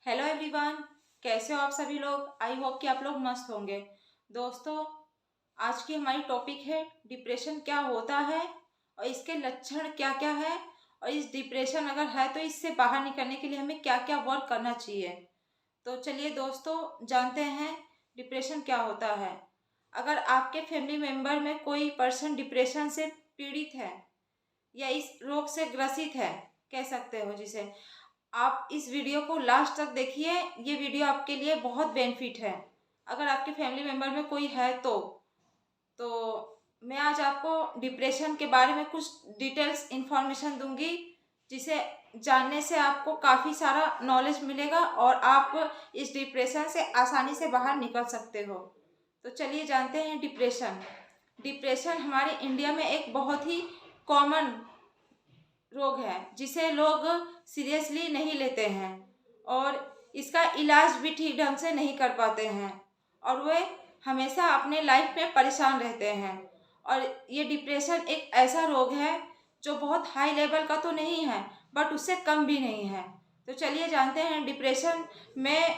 Hello everyone, कैसे हो आप सभी लोग। आई होप कि आप लोग मस्त होंगे। दोस्तों, आज की हमारी टॉपिक है डिप्रेशन क्या होता है और इसके लक्षण क्या क्या है, और इस डिप्रेशन अगर है तो इससे बाहर निकलने के लिए हमें क्या क्या वर्क करना चाहिए। तो चलिए दोस्तों, जानते हैं डिप्रेशन क्या होता है। अगर आपके फैमिली मेम्बर में कोई पर्सन डिप्रेशन से पीड़ित है या इस रोग से ग्रसित है, कह सकते हो जिसे, आप इस वीडियो को लास्ट तक देखिए। ये वीडियो आपके लिए बहुत बेनिफिट है अगर आपके फैमिली मेम्बर में कोई है तो मैं आज आपको डिप्रेशन के बारे में कुछ डिटेल्स इंफॉर्मेशन दूंगी, जिसे जानने से आपको काफ़ी सारा नॉलेज मिलेगा और आप इस डिप्रेशन से आसानी से बाहर निकल सकते हो। तो चलिए जानते हैं डिप्रेशन। डिप्रेशन हमारे इंडिया में एक बहुत ही कॉमन रोग है जिसे लोग सीरियसली नहीं लेते हैं और इसका इलाज भी ठीक ढंग से नहीं कर पाते हैं, और वे हमेशा अपने लाइफ में परेशान रहते हैं। और ये डिप्रेशन एक ऐसा रोग है जो बहुत हाई लेवल का तो नहीं है, बट उससे कम भी नहीं है। तो चलिए जानते हैं डिप्रेशन में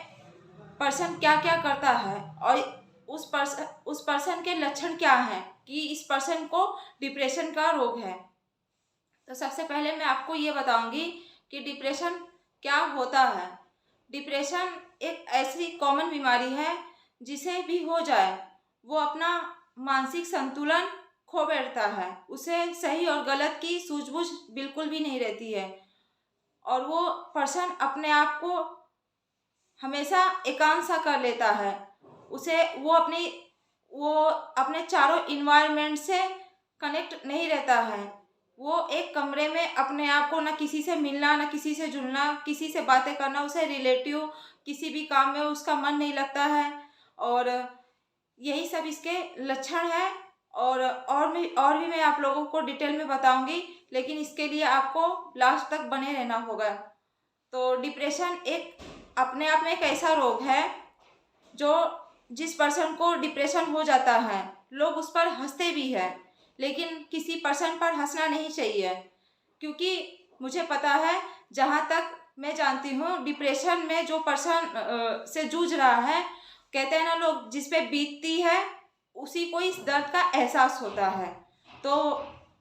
पर्सन क्या क्या करता है और उस पर्सन के लक्षण क्या हैं कि इस पर्सन को डिप्रेशन का रोग है। तो सबसे पहले मैं आपको ये बताऊंगी कि डिप्रेशन क्या होता है। डिप्रेशन एक ऐसी कॉमन बीमारी है जिसे भी हो जाए वो अपना मानसिक संतुलन खो बैठता है, उसे सही और गलत की सूझबूझ बिल्कुल भी नहीं रहती है, और वो पर्सन अपने आप को हमेशा एकांत सा कर लेता है। उसे वो अपने चारों इन्वायरमेंट से कनेक्ट नहीं रहता है। वो एक कमरे में अपने आप को ना किसी से मिलना, ना किसी से जुलना, किसी से बातें करना, उसे रिलेटिव किसी भी काम में उसका मन नहीं लगता है। और यही सब इसके लक्षण है। और भी मैं आप लोगों को डिटेल में बताऊंगी, लेकिन इसके लिए आपको लास्ट तक बने रहना होगा। तो डिप्रेशन एक अपने आप में एक ऐसा रोग है जो जिस पर्सन को डिप्रेशन हो जाता है लोग उस पर हंसते भी हैं, लेकिन किसी पर्सन पर हंसना नहीं चाहिए, क्योंकि मुझे पता है, जहाँ तक मैं जानती हूँ, डिप्रेशन में जो पर्सन से जूझ रहा है, कहते हैं ना लोग, जिस पे बीतती है उसी को इस दर्द का एहसास होता है। तो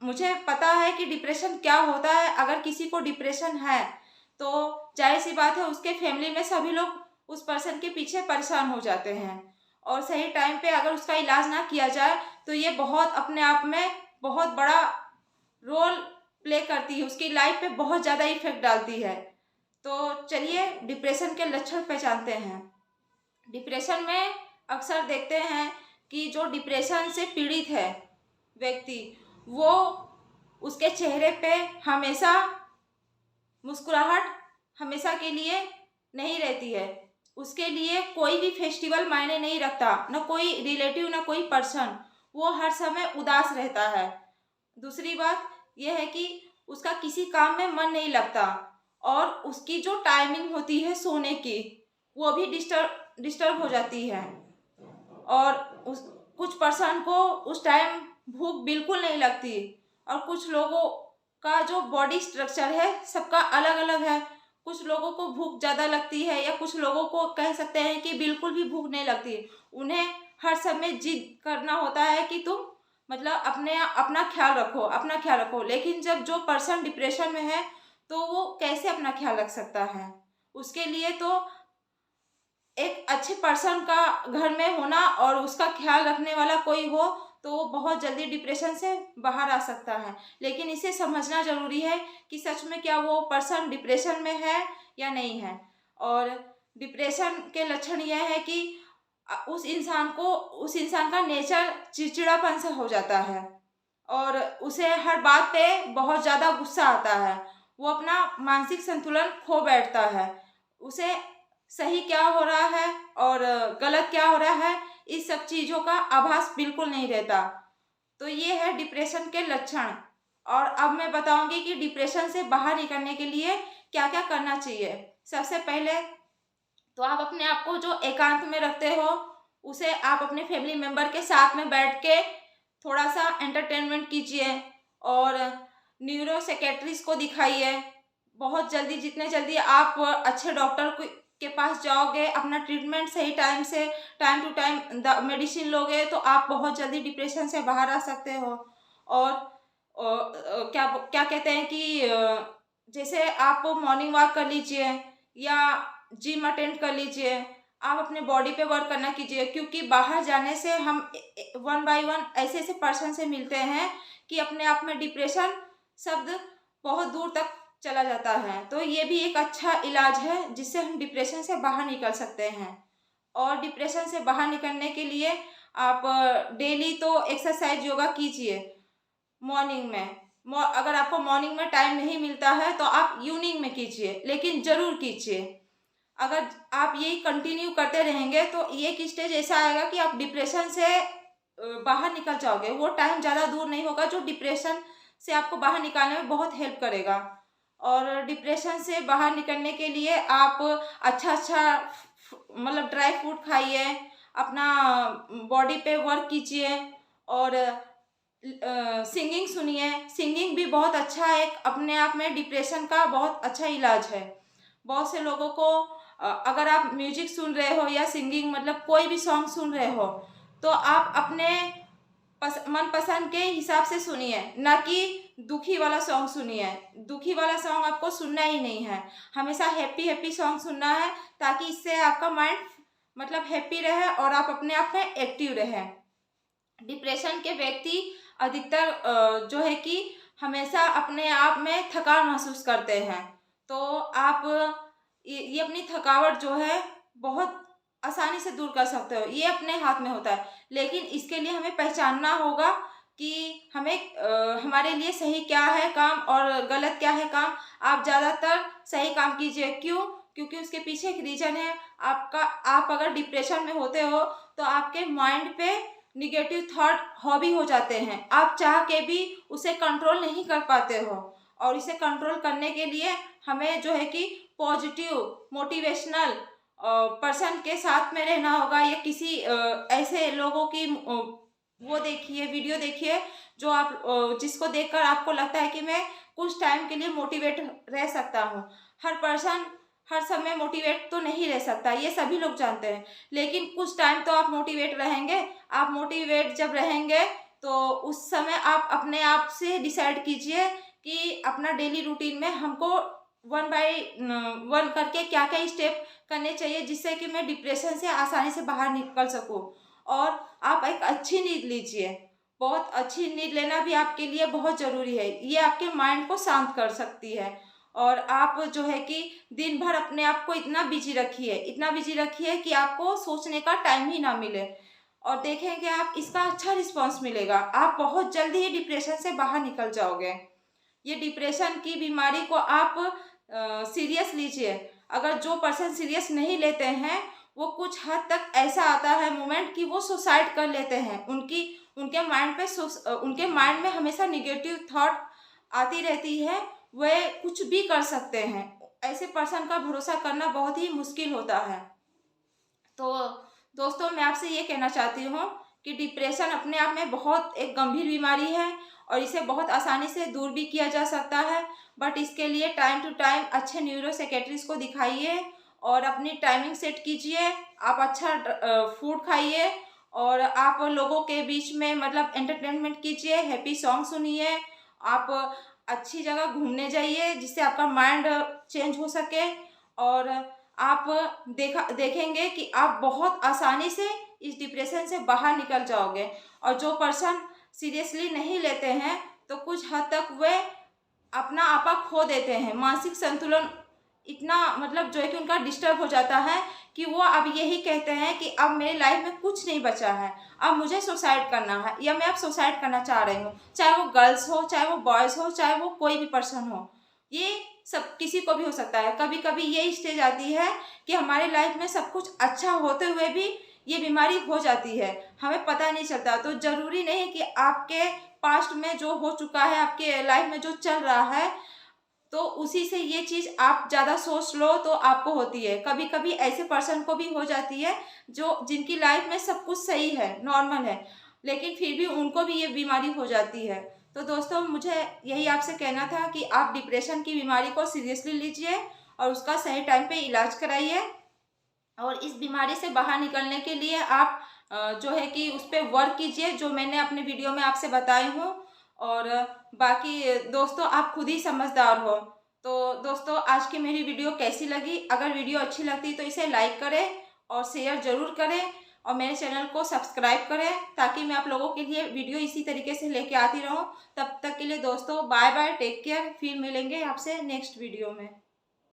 मुझे पता है कि डिप्रेशन क्या होता है। अगर किसी को डिप्रेशन है तो जाहिर सी बात है उसके फैमिली में सभी लोग उस पर्सन के पीछे परेशान हो जाते हैं, और सही टाइम पे अगर उसका इलाज ना किया जाए तो ये बहुत अपने आप में बहुत बड़ा रोल प्ले करती है, उसकी लाइफ पे बहुत ज़्यादा इफेक्ट डालती है। तो चलिए डिप्रेशन के लक्षण पहचानते हैं। डिप्रेशन में अक्सर देखते हैं कि जो डिप्रेशन से पीड़ित है व्यक्ति, वो उसके चेहरे पे हमेशा मुस्कुराहट हमेशा के लिए नहीं रहती है। उसके लिए कोई भी फेस्टिवल मायने नहीं रखता, न कोई रिलेटिव न कोई पर्सन, वो हर समय उदास रहता है। दूसरी बात यह है कि उसका किसी काम में मन नहीं लगता, और उसकी जो टाइमिंग होती है सोने की वो भी डिस्टर्ब हो जाती है। और उस कुछ पर्सन को उस टाइम भूख बिल्कुल नहीं लगती, और कुछ लोगों का जो बॉडी स्ट्रक्चर है सबका अलग अलग है। कुछ लोगों को भूख ज़्यादा लगती है, या कुछ लोगों को कह सकते हैं कि बिल्कुल भी भूख नहीं लगती। उन्हें हर समय जिद करना होता है कि तुम मतलब अपना ख्याल रखो, अपना ख्याल रखो। लेकिन जब जो पर्सन डिप्रेशन में है तो वो कैसे अपना ख्याल रख सकता है। उसके लिए तो एक अच्छे पर्सन का घर में होना और उसका ख्याल रखने वाला कोई हो तो वो बहुत जल्दी डिप्रेशन से बाहर आ सकता है। लेकिन इसे समझना ज़रूरी है कि सच में क्या वो पर्सन डिप्रेशन में है या नहीं है। और डिप्रेशन के लक्षण यह है कि उस इंसान का नेचर चिड़चिड़ापन से हो जाता है, और उसे हर बात पे बहुत ज़्यादा गुस्सा आता है। वो अपना मानसिक संतुलन खो बैठता है। उसे सही क्या हो रहा है और गलत क्या हो रहा है, इस सब चीज़ों का आभास बिल्कुल नहीं रहता। तो ये है डिप्रेशन के लक्षण। और अब मैं बताऊंगी कि डिप्रेशन से बाहर निकलने के लिए क्या क्या करना चाहिए। सबसे पहले तो आप अपने आप को जो एकांत में रखते हो उसे आप अपने फैमिली मेम्बर के साथ में बैठ के थोड़ा सा एंटरटेनमेंट कीजिए, और न्यूरो साइकेट्रिस्ट को दिखाइए। बहुत जल्दी, जितने जल्दी आप अच्छे डॉक्टर के पास जाओगे, अपना ट्रीटमेंट सही टाइम से टाइम टू टाइम मेडिसिन लोगे तो आप बहुत जल्दी डिप्रेशन से बाहर आ सकते हो। और क्या क्या कहते हैं कि जैसे आप मॉर्निंग वॉक कर लीजिए या जिम अटेंड कर लीजिए, आप अपने बॉडी पे वर्क करना कीजिए, क्योंकि बाहर जाने से हम वन बाय वन ऐसे ऐसे पर्सन से मिलते हैं कि अपने आप में डिप्रेशन शब्द बहुत दूर तक चला जाता है। तो ये भी एक अच्छा इलाज है जिससे हम डिप्रेशन से बाहर निकल सकते हैं। और डिप्रेशन से बाहर निकलने के लिए आप डेली तो एक्सरसाइज योगा कीजिए मॉर्निंग में। अगर आपको मॉर्निंग में टाइम नहीं मिलता है तो आप इवनिंग में कीजिए, लेकिन ज़रूर कीजिए। अगर आप यही कंटिन्यू करते रहेंगे तो एक स्टेज ऐसा आएगा कि आप डिप्रेशन से बाहर निकल जाओगे। वो टाइम ज़्यादा दूर नहीं होगा जो डिप्रेशन से आपको बाहर निकालने में बहुत हेल्प करेगा। और डिप्रेशन से बाहर निकलने के लिए आप अच्छा अच्छा मतलब ड्राई फ्रूट खाइए, अपना बॉडी पे वर्क कीजिए और सिंगिंग सुनिए। सिंगिंग भी बहुत अच्छा है, अपने आप में डिप्रेशन का बहुत अच्छा इलाज है। बहुत से लोगों को अगर आप म्यूजिक सुन रहे हो या सिंगिंग मतलब कोई भी सॉन्ग सुन रहे हो तो आप अपने मनपसंद के हिसाब से सुनिए, ना कि दुखी वाला सॉन्ग सुनिए। दुखी वाला सॉन्ग आपको सुनना ही नहीं है, हमेशा हैप्पी हैप्पी सॉन्ग सुनना है, ताकि इससे आपका माइंड मतलब हैप्पी रहे और आप अपने आप में एक्टिव रहे। डिप्रेशन के व्यक्ति अधिकतर जो है कि हमेशा अपने आप में थकान महसूस करते हैं। तो आप ये अपनी थकावट जो है बहुत आसानी से दूर कर सकते हो, ये अपने हाथ में होता है। लेकिन इसके लिए हमें पहचानना होगा कि हमें हमारे लिए सही क्या है काम और गलत क्या है काम। आप ज़्यादातर सही काम कीजिए, क्यों? क्योंकि उसके पीछे एक रीज़न है आपका। आप अगर डिप्रेशन में होते हो तो आपके माइंड पे निगेटिव थॉट हावी हो जाते हैं, आप चाह के भी उसे कंट्रोल नहीं कर पाते हो। और इसे कंट्रोल करने के लिए हमें जो है कि पॉजिटिव मोटिवेशनल पर्सन के साथ में रहना होगा, या किसी ऐसे लोगों की वो देखिए, वीडियो देखिए जो आप जिसको देखकर आपको लगता है कि मैं कुछ टाइम के लिए मोटिवेट रह सकता हूँ। हर पर्सन हर समय मोटिवेट तो नहीं रह सकता, ये सभी लोग जानते हैं, लेकिन कुछ टाइम तो आप मोटिवेट रहेंगे। आप मोटिवेट जब रहेंगे तो उस समय आप अपने आप से डिसाइड कीजिए कि अपना डेली रूटीन में हमको वन बाय वन करके क्या क्या स्टेप करने चाहिए जिससे कि मैं डिप्रेशन से आसानी से बाहर निकल सकूं। और आप एक अच्छी नींद लीजिए, बहुत अच्छी नींद लेना भी आपके लिए बहुत ज़रूरी है, ये आपके माइंड को शांत कर सकती है। और आप जो है कि दिन भर अपने आप को इतना बिजी रखिए कि आपको सोचने का टाइम ही ना मिले, और देखेंगे आप इसका अच्छा रिस्पॉन्स मिलेगा, आप बहुत जल्दी ही डिप्रेशन से बाहर निकल जाओगे। ये डिप्रेशन की बीमारी को आप सीरियस लीजिए। अगर जो पर्सन सीरियस नहीं लेते हैं वो कुछ हद तक ऐसा आता है मोमेंट कि वो सुसाइड कर लेते हैं। उनके माइंड में हमेशा निगेटिव थॉट आती रहती है, वे कुछ भी कर सकते हैं। ऐसे पर्सन का भरोसा करना बहुत ही मुश्किल होता है। तो दोस्तों, मैं आपसे ये कहना चाहती हूँ कि डिप्रेशन अपने आप में बहुत एक गंभीर बीमारी है और इसे बहुत आसानी से दूर भी किया जा सकता है, बट इसके लिए टाइम टू टाइम अच्छे न्यूरोसाइकेट्रिस्ट को दिखाइए और अपनी टाइमिंग सेट कीजिए। आप अच्छा फूड खाइए और आप लोगों के बीच में मतलब एंटरटेनमेंट कीजिए, हैप्पी सॉन्ग सुनिए, आप अच्छी जगह घूमने जाइए जिससे आपका माइंड चेंज हो सके। और आप देखेंगे कि आप बहुत आसानी से इस डिप्रेशन से बाहर निकल जाओगे। और जो पर्सन सीरियसली नहीं लेते हैं तो कुछ हद तक वे अपना आपा खो देते हैं, मानसिक संतुलन इतना मतलब जो है कि उनका डिस्टर्ब हो जाता है कि वो अब यही कहते हैं कि अब मेरी लाइफ में कुछ नहीं बचा है, अब मुझे सुसाइड करना है, या मैं अब सुसाइड करना चाह रही हूँ। चाहे वो गर्ल्स हो, चाहे वो बॉयज़ हो, चाहे वो कोई भी पर्सन हो, ये सब किसी को भी हो सकता है। कभी कभी ये स्टेज आती है कि हमारी लाइफ में सब कुछ अच्छा होते हुए भी ये बीमारी हो जाती है, हमें पता नहीं चलता। तो ज़रूरी नहीं कि आपके पास्ट में जो हो चुका है, आपके लाइफ में जो चल रहा है, तो उसी से ये चीज़ आप ज़्यादा सोच लो तो आपको होती है। कभी कभी ऐसे पर्सन को भी हो जाती है जो जिनकी लाइफ में सब कुछ सही है, नॉर्मल है, लेकिन फिर भी उनको भी ये बीमारी हो जाती है। तो दोस्तों, मुझे यही आपसे कहना था कि आप डिप्रेशन की बीमारी को सीरियसली लीजिए और उसका सही टाइम पे इलाज कराइए। और इस बीमारी से बाहर निकलने के लिए आप जो है कि उस पर वर्क कीजिए, जो मैंने अपने वीडियो में आपसे बताई हूँ। और बाकी दोस्तों आप खुद ही समझदार हो। तो दोस्तों आज की मेरी वीडियो कैसी लगी? अगर वीडियो अच्छी लगती तो इसे लाइक करें और शेयर ज़रूर करें और मेरे चैनल को सब्सक्राइब करें, ताकि मैं आप लोगों के लिए वीडियो इसी तरीके से लेके आती रहूं। तब तक के लिए दोस्तों बाय बाय, टेक केयर। फिर मिलेंगे आपसे नेक्स्ट वीडियो में।